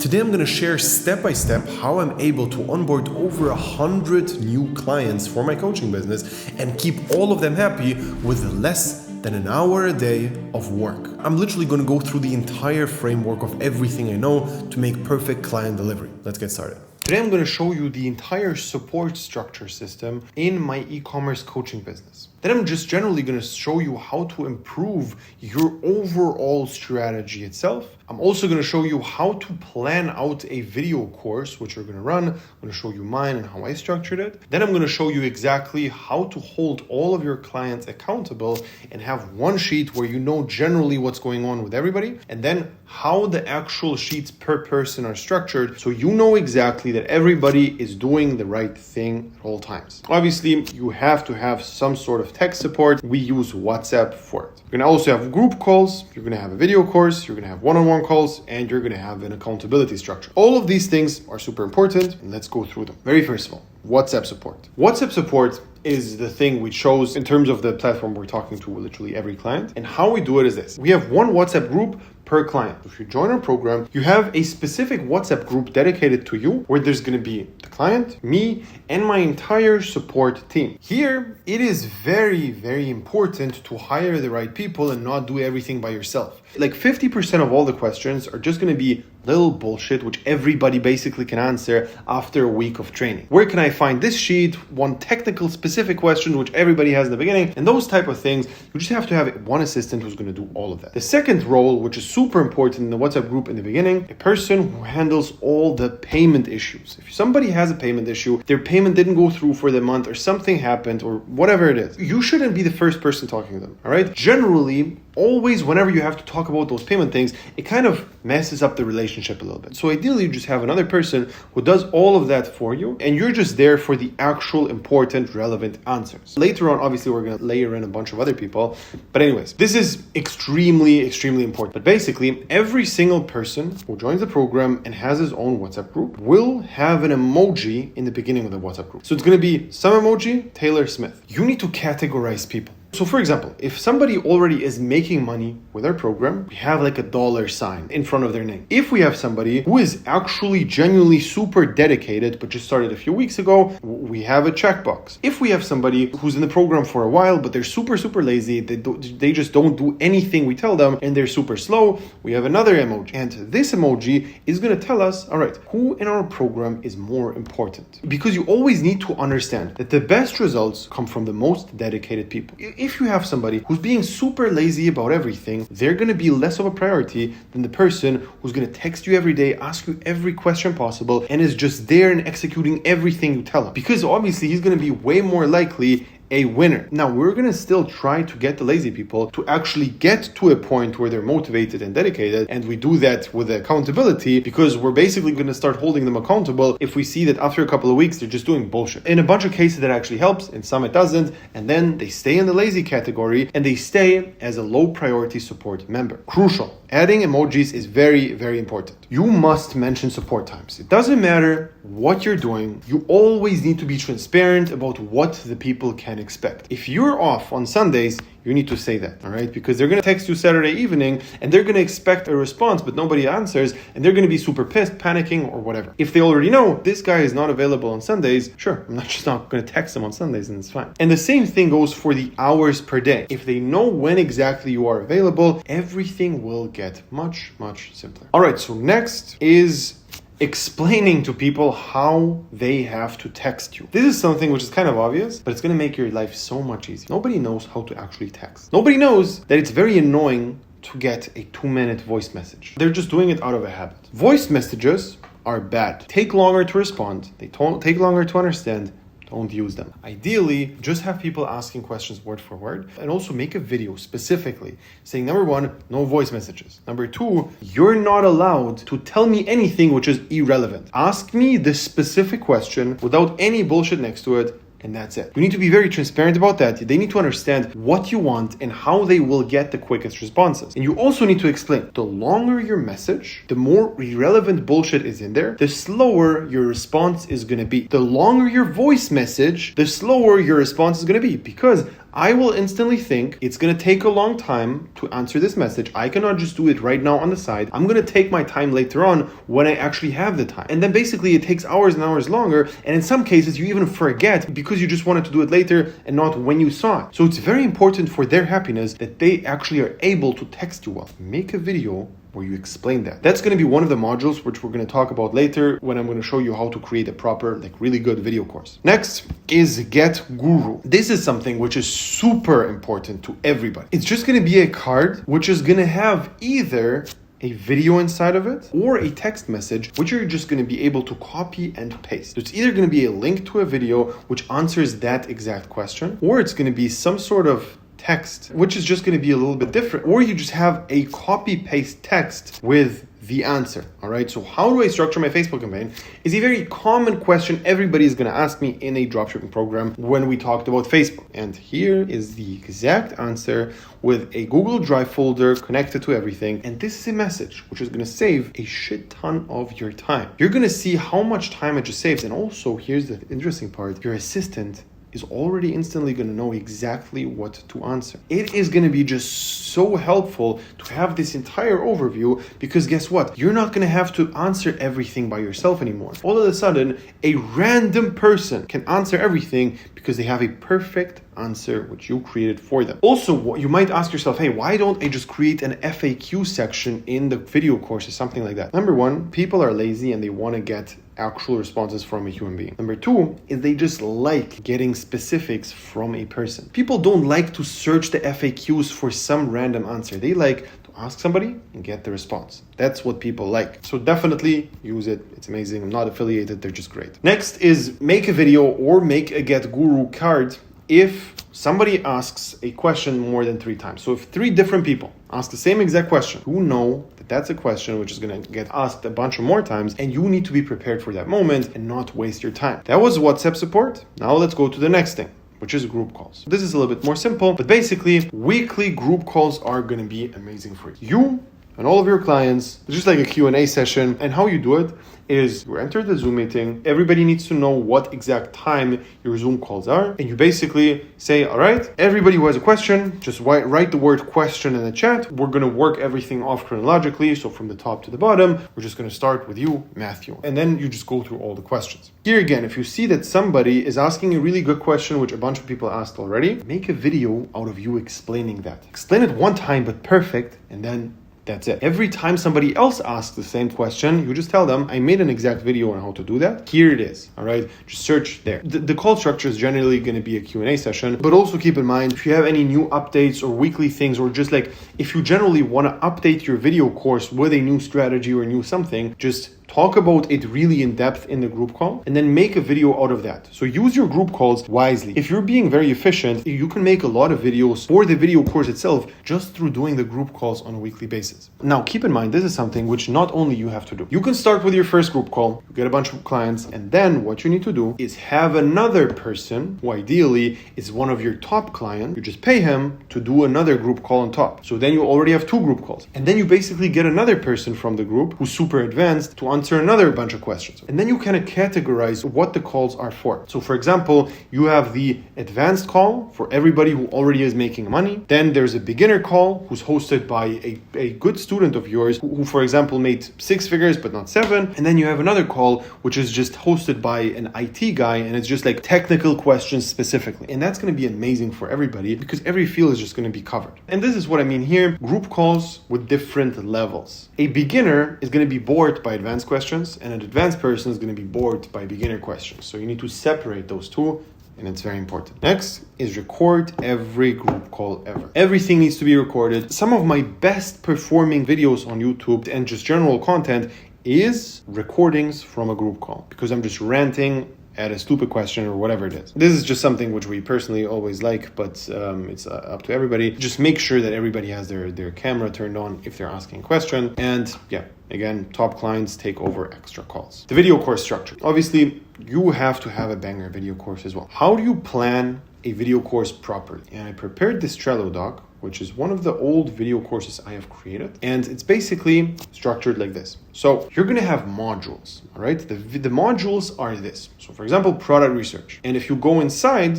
Today I'm going to share step by step how I'm able to onboard over 100 new clients for my coaching business and keep all of them happy with less than an hour a day of work. I'm literally going to go through the entire framework of everything I know to make perfect client delivery. Let's get started. Today I'm going to show you the entire support structure system in my e-commerce coaching business. Then I'm just generally going to show you how to improve your overall strategy itself. I'm also going to show you how to plan out a video course, which you're going to run. I'm going to show you mine and how I structured it. Then I'm going to show you exactly how to hold all of your clients accountable and have one sheet where you know generally what's going on with everybody. And then how the actual sheets per person are structured so you know exactly that everybody is doing the right thing at all times. Obviously, you have to have some sort of tech support. We use WhatsApp for it. You're going to also have group calls. You're going to have a video course. You're going to have one-on-one calls, and you're going to have an accountability structure. All of these things are super important, and let's go through them. Very first of all, WhatsApp support. WhatsApp support is the thing we chose in terms of the platform we're talking to literally every client. And how we do it is this. We have one WhatsApp group per client. If you join our program, you have a specific WhatsApp group dedicated to you where there's going to be the client, me, and my entire support team. Here, it is very, very important to hire the right people and not do everything by yourself. Like 50% of all the questions are just going to be little bullshit, which everybody basically can answer after a week of training. Where can I find this sheet? One technical specific question, which everybody has in the beginning, and those type of things. You just have to have one assistant who's going to do all of that. The second role, which is super important in the WhatsApp group in the beginning, a person who handles all the payment issues. If somebody has a payment issue, their payment didn't go through for the month or something happened or whatever it is, you shouldn't be the first person talking to them, all right? Generally, always whenever you have to talk about those payment things, it kind of messes up the relationship a little bit. So ideally, you just have another person who does all of that for you, and you're just there for the actual important, relevant answers. Later on, obviously, we're going to layer in a bunch of other people. But anyways, this is extremely, extremely important. But basically, every single person who joins the program and has his own WhatsApp group will have an emoji in the beginning of the WhatsApp group. So it's going to be some emoji, Taylor Smith. You need to categorize people. So for example, if somebody already is making money with our program, we have like a dollar sign in front of their name. If we have somebody who is actually genuinely super dedicated, but just started a few weeks ago, we have a checkbox. If we have somebody who's in the program for a while, but they're super, super lazy, they just don't do anything we tell them, and they're super slow, we have another emoji. And this emoji is going to tell us, all right, who in our program is more important? Because you always need to understand that the best results come from the most dedicated people. If you have somebody who's being super lazy about everything, they're going to be less of a priority than the person who's going to text you every day, ask you every question possible, and is just there and executing everything you tell him. Because obviously he's going to be way more likely a winner. Now, we're going to still try to get the lazy people to actually get to a point where they're motivated and dedicated. And we do that with accountability because we're basically going to start holding them accountable if we see that after a couple of weeks, they're just doing bullshit. In a bunch of cases, that actually helps. In some, it doesn't. And then they stay in the lazy category and they stay as a low priority support member. Crucial. Adding emojis is very, very important. You must mention support times. It doesn't matter what you're doing. You always need to be transparent about what the people can expect. If you're off on Sundays, you need to say that, all right? Because they're going to text you Saturday evening and they're going to expect a response, but nobody answers, and they're going to be super pissed, panicking, or whatever. If they already know this guy is not available on Sundays, sure, I'm just not going to text them on Sundays, and it's fine. And the same thing goes for the hours per day. If they know when exactly you are available, everything will get much, much simpler. All right, so next is explaining to people how they have to text you. This is something which is kind of obvious, but it's going to make your life so much easier. Nobody knows how to actually text. Nobody knows that it's very annoying to get a 2-minute voice message. They're just doing it out of a habit. Voice messages are bad. Take longer to respond. They take longer to understand. Don't use them. Ideally, just have people asking questions word for word, and also make a video specifically saying, number one, no voice messages. Number two, you're not allowed to tell me anything which is irrelevant. Ask me this specific question without any bullshit next to it, and that's it. You need to be very transparent about that. They need to understand what you want and how they will get the quickest responses. And you also need to explain, the longer your message, the more irrelevant bullshit is in there, the slower your response is going to be. The longer your voice message, the slower your response is going to be, because I will instantly think it's going to take a long time to answer this message. I cannot just do it right now on the side. I'm going to take my time later on when I actually have the time. And then basically it takes hours and hours longer. And in some cases you even forget because you just wanted to do it later and not when you saw it. So it's very important for their happiness that they actually are able to text you well. Make a video where you explain that. That's going to be one of the modules which we're going to talk about later when I'm going to show you how to create a proper, really good video course. Next is Get Guru. This is something which is super important to everybody. It's just going to be a card which is going to have either a video inside of it or a text message which you're just going to be able to copy and paste. So it's either going to be a link to a video which answers that exact question, or it's going to be some sort of text which is just going to be a little bit different, or you just have a copy paste text with the answer. All right, so how do I structure my Facebook campaign is a very common question everybody is going to ask me in a dropshipping program when we talked about Facebook. And here is the exact answer with a Google Drive folder connected to everything. And this is a message which is going to save a shit ton of your time. You're going to see how much time it just saves. And also, here's the interesting part, your assistant is already instantly going to know exactly what to answer. It is going to be just so helpful to have this entire overview, because guess what? You're not going to have to answer everything by yourself anymore. All of a sudden, a random person can answer everything because they have a perfect answer which you created for them. Also, you might ask yourself, hey, why don't I just create an FAQ section in the video course or something like that? Number one, people are lazy and they want to get actual responses from a human being. Number two is they just like getting specifics from a person. People don't like to search the FAQs for some random answer. They like to ask somebody and get the response. That's what people like. So definitely use it. It's amazing. I'm not affiliated. They're just great. Next is make a video or make a Get Guru card if somebody asks a question more than 3 times. So if 3 different people ask the same exact question, you know that that's a question which is going to get asked a bunch of more times, and you need to be prepared for that moment and not waste your time. That was WhatsApp support. Now let's go to the next thing, which is group calls. This is a little bit more simple, but basically weekly group calls are going to be amazing for you and all of your clients. It's just like a Q&A session. And how you do it is you enter the Zoom meeting. Everybody needs to know what exact time your Zoom calls are. And you basically say, all right, everybody who has a question, just write the word question in the chat. We're going to work everything off chronologically. So from the top to the bottom, we're just going to start with you, Matthew. And then you just go through all the questions. Here again, if you see that somebody is asking a really good question, which a bunch of people asked already, make a video out of you explaining that. Explain it one time, but perfect. And then that's it. Every time somebody else asks the same question, you just tell them, I made an exact video on how to do that. Here it is. All right. Just search there. The call structure is generally going to be a Q&A session, but also keep in mind, if you have any new updates or weekly things, or just like if you generally want to update your video course with a new strategy or new something, just talk about it really in depth in the group call and then make a video out of that. So use your group calls wisely. If you're being very efficient, you can make a lot of videos for the video course itself just through doing the group calls on a weekly basis. Now, keep in mind, this is something which not only you have to do. You can start with your first group call, you get a bunch of clients, and then what you need to do is have another person who ideally is one of your top clients. You just pay him to do another group call on top. So then you already have 2 group calls. And then you basically get another person from the group who's super advanced to answer another bunch of questions. And then you kind of categorize what the calls are for. So for example, you have the advanced call for everybody who already is making money. Then there's a beginner call who's hosted by a good student of yours who, for example, made 6 figures but not 7. And then you have another call which is just hosted by an IT guy, and it's just like technical questions specifically. And that's going to be amazing for everybody because every field is just going to be covered. And this is what I mean here, group calls with different levels. A beginner is going to be bored by advanced questions, and an advanced person is going to be bored by beginner questions. So you need to separate those two, and it's very important. Next is record every group call ever. Everything needs to be recorded. Some of my best performing videos on YouTube and just general content is recordings from a group call, because I'm just ranting at a stupid question or whatever it is. This is just something which we personally always like, but it's up to everybody. Just make sure that everybody has their camera turned on if they're asking a question. And yeah, again, top clients take over extra calls. The video course structure. Obviously, you have to have a banger video course as well. How do you plan a video course properly? And I prepared this Trello doc which is one of the old video courses I have created. And it's basically structured like this. So you're going to have modules, all right? The modules are this. So for example, product research. And if you go inside,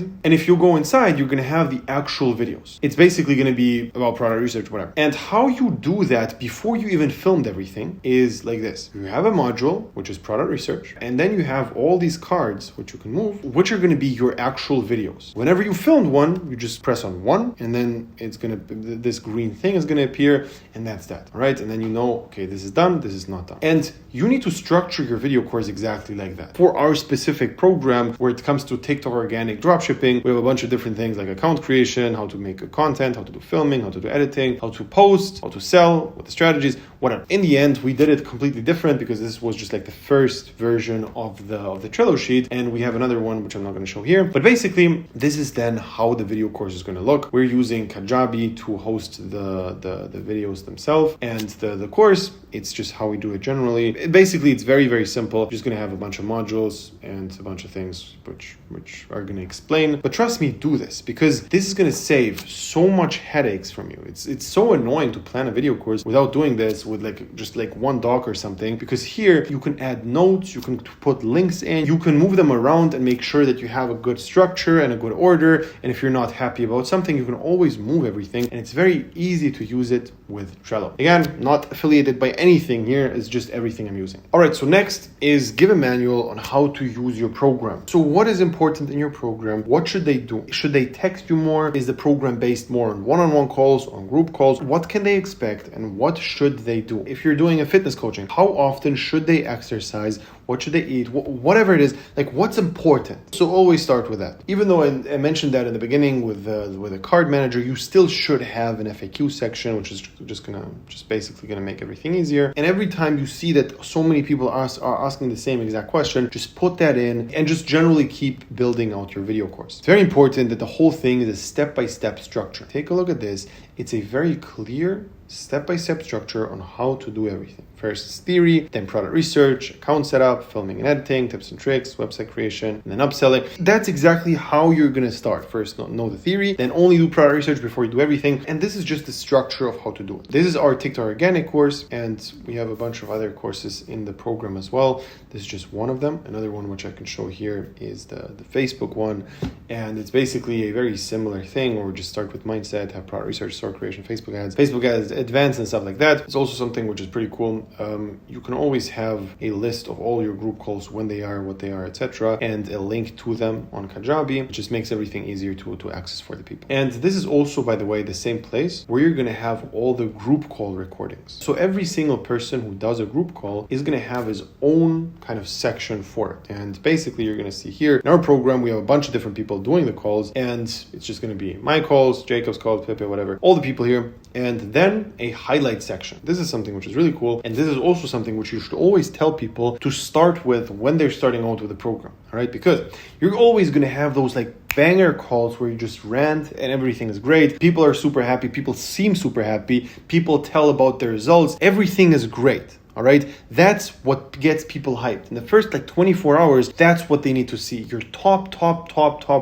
you're going to have the actual videos. It's basically going to be about product research, whatever. And how you do that before you even filmed everything is like this. You have a module, which is product research, and then you have all these cards, which you can move, which are going to be your actual videos. Whenever you filmed one, you just press on one, and then this green thing is going to appear, and that's that, all right? And then you know, okay, this is done, this is not done. And you need to structure your video course exactly like that. For our specific program, where it comes to TikTok organic dropshipping, we have a bunch of different things like account creation, how to make a content, how to do filming, how to do editing, how to post, how to sell, what the strategies, whatever. In the end, we did it completely different because this was just like the first version of the Trello sheet, and we have another one which I'm not going to show here. But basically, this is then how the video course is going to look. We're using Kajabi to host the videos themselves, and the course, it's just how we do it generally. Basically, it's very, very simple. You're just going to have a bunch of modules and a bunch of things which are going to explain. But trust me, do this, because this is going to save so much headaches from you. It's so annoying to plan a video course without doing this with just one doc or something, because here you can add notes, you can put links in, you can move them around and make sure that you have a good structure and a good order. And if you're not happy about something, you can always move everything, and it's very easy to use it with Trello. Again, not affiliated by anything here, it's just everything I'm using. All right, so next is give a manual on how to use your program. So what is important in your program? What should they do? Should they text you more? Is the program based more on one-on-one calls, on group calls? What can they expect, and what should they do? If you're doing a fitness coaching, how often should they exercise? What should they eat? Whatever it is, like what's important. So always start with that. Even though I mentioned that in the beginning with a card manager, you still should have an FAQ section, which is just basically gonna make everything easier. And every time you see that so many people are asking the same exact question, just put that in and just generally keep building out your video course. It's very important that the whole thing is a step-by-step structure. Take a look at this. It's a very clear step-by-step structure on how to do everything. First is theory, then product research, account setup, filming and editing, tips and tricks, website creation, and then upselling. That's exactly how you're going to start. First, know the theory, then only do product research before you do everything. And this is just the structure of how to do it. This is our TikTok Organic course, and we have a bunch of other courses in the program as well. This is just one of them. Another one which I can show here is the Facebook one. And it's basically a very similar thing where we just start with mindset, have product research, store creation, Facebook ads advanced and stuff like that. It's also something which is pretty cool. You can always have a list of all your group calls, when they are, what they are, etc., and a link to them on Kajabi. It just makes everything easier to access for the people. And this is also, by the way, the same place where you're going to have all the group call recordings. So every single person who does a group call is going to have his own kind of section for it. And basically, you're going to see here in our program, we have a bunch of different people doing the calls, and it's just going to be my calls, Jacob's calls, Pepe, whatever, all the people here, and then a highlight section. This is something which is really cool, and this is also something which you should always tell people to start with when they're starting out with the program, all right? Because you're always going to have those banger calls where you just rant and everything is great. People are super happy. People seem super happy. People tell about their results. Everything is great. All right, that's what gets people hyped. In the first 24 hours, that's what they need to see. Your top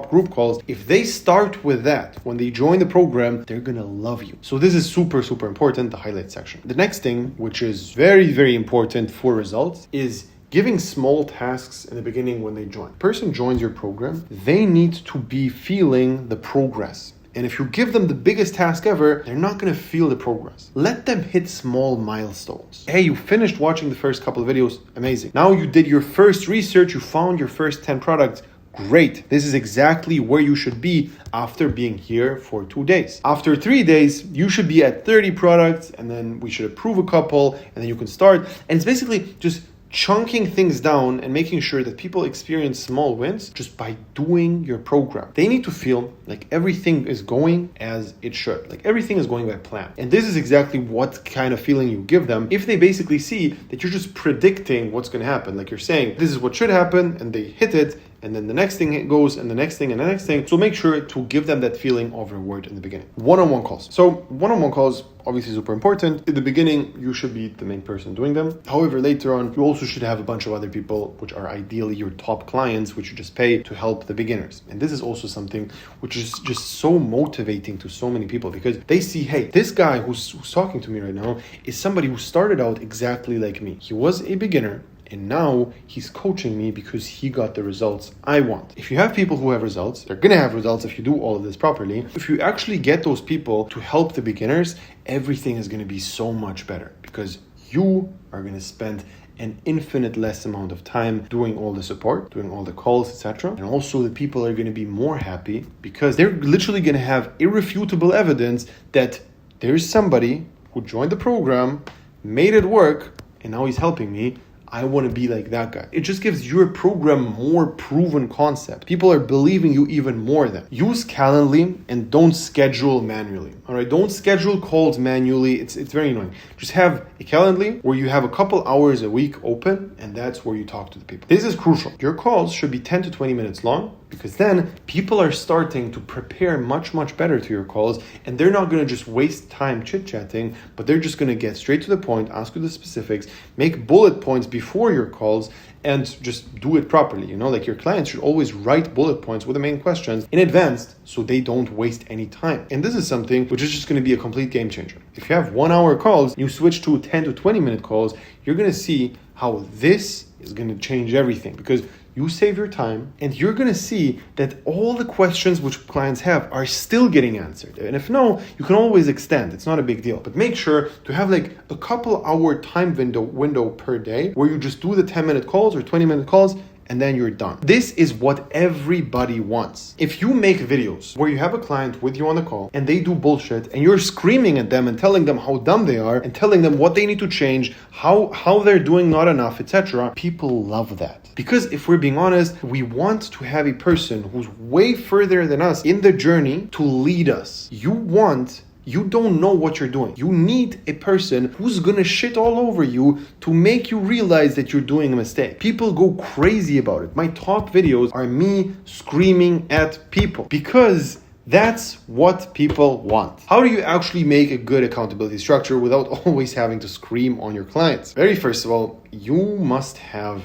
group calls. If they start with that, when they join the program, they're gonna love you. So this is super important, the highlight section. The next thing, which is very important for results, is giving small tasks in the beginning when they join. Person joins your program, they need to be feeling the progress. And if you give them the biggest task ever, they're not going to feel the progress. Let them hit small milestones. Hey, you finished watching the first couple of videos. Amazing. Now you did your first research. You found your first 10 products. Great. This is exactly where you should be after being here for 2 days. After 3 days, you should be at 30 products, and then we should approve a couple, and then you can start. And it's basically just chunking things down and making sure that people experience small wins just by doing your program. They need to feel like everything is going as it should, like everything is going by plan. And this is exactly what kind of feeling you give them if they basically see that you're just predicting what's going to happen. Like you're saying, this is what should happen, and they hit it, and then the next thing goes, and the next thing, and the next thing. So make sure to give them that feeling of reward in the beginning. One-on-one calls. So one-on-one calls, obviously super important. In the beginning, you should be the main person doing them. However, later on, you also should have a bunch of other people, which are ideally your top clients, which you just pay to help the beginners. And this is also something which is just so motivating to so many people, because they see, hey, this guy who's talking to me right now is somebody who started out exactly like me. He was a beginner, and now he's coaching me because he got the results I want. If you have people who have results, they're gonna have results if you do all of this properly. If you actually get those people to help the beginners, everything is gonna be so much better, because you are gonna spend an infinite less amount of time doing all the support, doing all the calls, etc. And also the people are gonna be more happy because they're literally gonna have irrefutable evidence that there's somebody who joined the program, made it work, and now he's helping me. I want to be like that guy. It just gives your program more proven concept. People are believing you even more then. Use Calendly and don't schedule manually. All right, don't schedule calls manually. It's very annoying. Just have a Calendly where you have a couple hours a week open, and that's where you talk to the people. This is crucial. Your calls should be 10 to 20 minutes long, because then people are starting to prepare much, much better to your calls, and they're not going to just waste time chit-chatting, but they're just going to get straight to the point, ask you the specifics, make bullet points before your calls, and just do it properly. You know, like your clients should always write bullet points with the main questions in advance so they don't waste any time. And this is something which is just going to be a complete game changer. If you have 1 hour calls, you switch to 10 to 20 minute calls, you're going to see how this is going to change everything, because you save your time, and you're going to see that all the questions which clients have are still getting answered. And if no, you can always extend. It's not a big deal. But make sure to have like a couple hour time window per day where you just do the 10-minute calls or 20-minute calls, and then you're done. This is what everybody wants. If you make videos where you have a client with you on the call and they do bullshit and you're screaming at them and telling them how dumb they are and telling them what they need to change, how they're doing not enough, etc., people love that. Because if we're being honest, we want to have a person who's way further than us in the journey to lead us. You don't know what you're doing. You need a person who's gonna shit all over you to make you realize that you're doing a mistake. People go crazy about it. My top videos are me screaming at people because that's what people want. How do you actually make a good accountability structure without always having to scream on your clients? Very first of all, you must have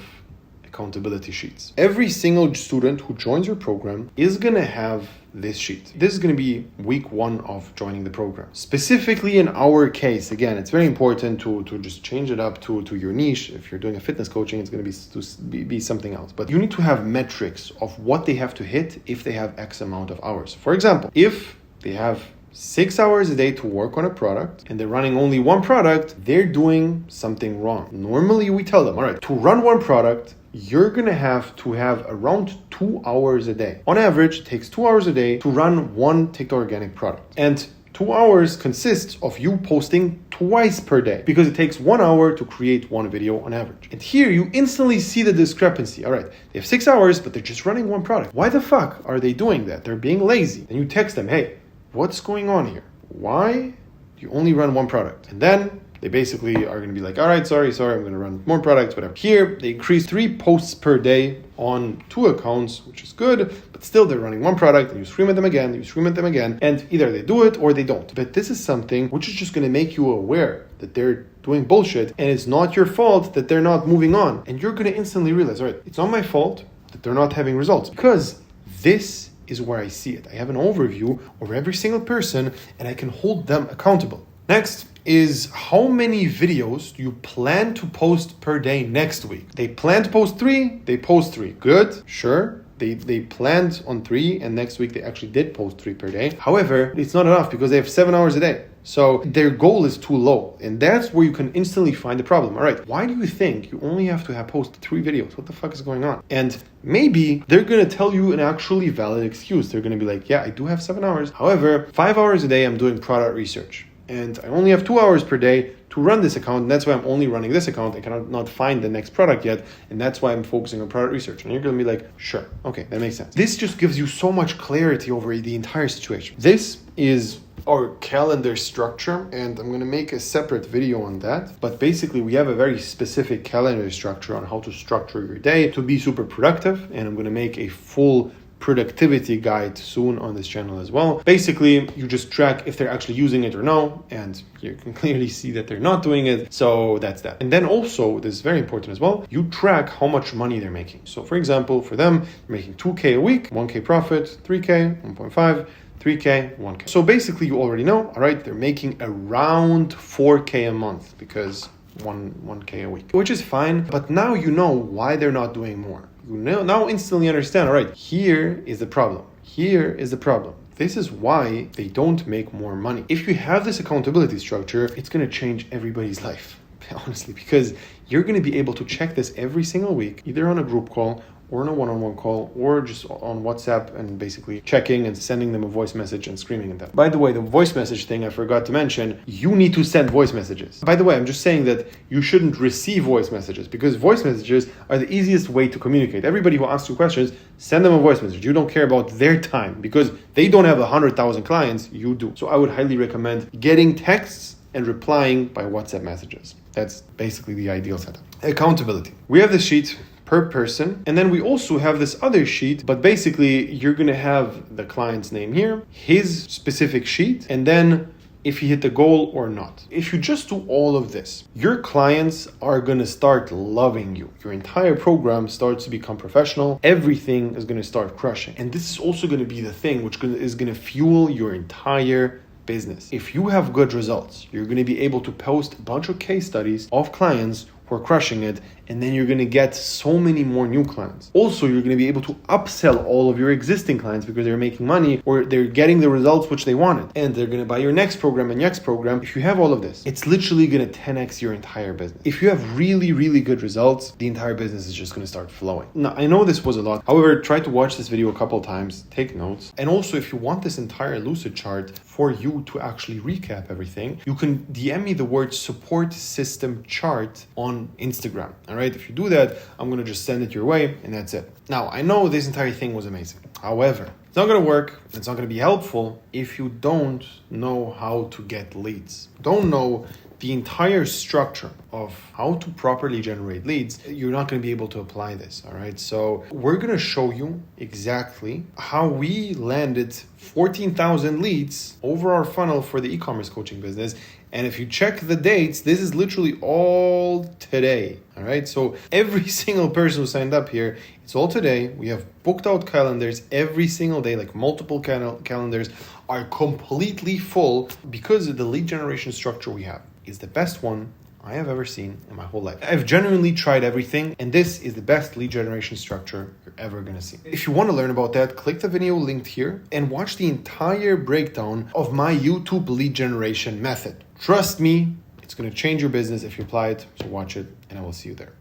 accountability sheets. Every single student who joins your program is gonna have this sheet. This is going to be week 1 of joining the program. Specifically in our case, again, it's very important to just change it up to your niche. If you're doing a fitness coaching, it's going to be something else. But you need to have metrics of what they have to hit if they have X amount of hours. For example, if they have 6 hours a day to work on a product and they're running only one product, they're doing something wrong. Normally we tell them, all right, to run one product, you're gonna have to have around 2 hours a day. On average, it takes 2 hours a day to run one TikTok organic product. And 2 hours consists of you posting twice per day, because it takes 1 hour to create one video on average. And here you instantly see the discrepancy. All right, they have 6 hours, but they're just running one product. Why the fuck are they doing that? They're being lazy. Then you text them, hey, what's going on here? Why do you only run one product? And then they basically are going to be like, all right, sorry, I'm going to run more products, whatever. Here, they increase 3 posts per day on 2 accounts, which is good, but still they're running one product, and you scream at them again, and either they do it or they don't. But this is something which is just going to make you aware that they're doing bullshit, and it's not your fault that they're not moving on. And you're going to instantly realize, all right, it's not my fault that they're not having results, because this is where I see it. I have an overview over every single person, and I can hold them accountable. Next is, how many videos do you plan to post per day next week? They plan to post 3, they post 3. Good, sure. They planned on 3, and next week they actually did post 3 per day. However, it's not enough because they have 7 hours a day. So their goal is too low, and that's where you can instantly find the problem. All right, why do you think you only have to have posted 3 videos? What the fuck is going on? And maybe they're going to tell you an actually valid excuse. They're going to be like, yeah, I do have 7 hours. However, 5 hours a day I'm doing product research, and I only have 2 hours per day to run this account, and that's why I'm only running this account. I cannot not find the next product yet, and that's why I'm focusing on product research. And you're going to be like, sure, okay, that makes sense. This just gives you so much clarity over the entire situation. This is our calendar structure, and I'm going to make a separate video on that. But basically, we have a very specific calendar structure on how to structure your day to be super productive, and I'm going to make a full productivity guide soon on this channel as well. Basically, you just track if they're actually using it or no, and you can clearly see that they're not doing it. So that's that. And then also, this is very important as well, you track how much money they're making. So for example, for them, they're making 2K a week, 1K profit, 3K, 1.5, 3K, 1K. So basically, you already know, all right, they're making around 4K a month because 1K a week, which is fine. But now you know why they're not doing more. You now instantly understand, all right, here is the problem. Here is the problem. This is why they don't make more money. If you have this accountability structure, it's going to change everybody's life, honestly, because you're going to be able to check this every single week, either on a group call or on a one-on-one call, or just on WhatsApp, and basically checking and sending them a voice message and screaming at them. By the way, the voice message thing I forgot to mention, you need to send voice messages. By the way, I'm just saying that you shouldn't receive voice messages because voice messages are the easiest way to communicate. Everybody who asks you questions, send them a voice message. You don't care about their time because they don't have 100,000 clients, you do. So I would highly recommend getting texts and replying by WhatsApp messages. That's basically the ideal setup. Accountability. We have this sheet per person. And then we also have this other sheet, but basically you're going to have the client's name here, his specific sheet, and then if he hit the goal or not. If you just do all of this, your clients are going to start loving you. Your entire program starts to become professional. Everything is going to start crushing. And this is also going to be the thing which is going to fuel your entire business. If you have good results, you're going to be able to post a bunch of case studies of clients who are crushing it, and then you're going to get so many more new clients. Also, you're going to be able to upsell all of your existing clients because they're making money or they're getting the results which they wanted, and they're going to buy your next program and next program. If you have all of this, it's literally going to 10x your entire business. If you have really, really good results, the entire business is just going to start flowing. Now, I know this was a lot. However, try to watch this video a couple of times, take notes. And also, if you want this entire Lucid chart for you to actually recap everything, you can DM me the word support system chart on Instagram. All right. If you do that, I'm going to just send it your way and that's it. Now, I know this entire thing was amazing. However, it's not going to work. It's not going to be helpful if you don't know how to get leads. Don't know the entire structure of how to properly generate leads. You're not going to be able to apply this. All right. So we're going to show you exactly how we landed 14,000 leads over our funnel for the e-commerce coaching business. And if you check the dates, this is literally all today. All right. So every single person who signed up here, it's all today. We have booked out calendars every single day, like multiple calendars are completely full because the lead generation structure we have is the best one I have ever seen in my whole life. I've genuinely tried everything, and this is the best lead generation structure you're ever going to see. If you want to learn about that, click the video linked here and watch the entire breakdown of my YouTube lead generation method. Trust me, it's going to change your business if you apply it. So watch it, and I will see you there.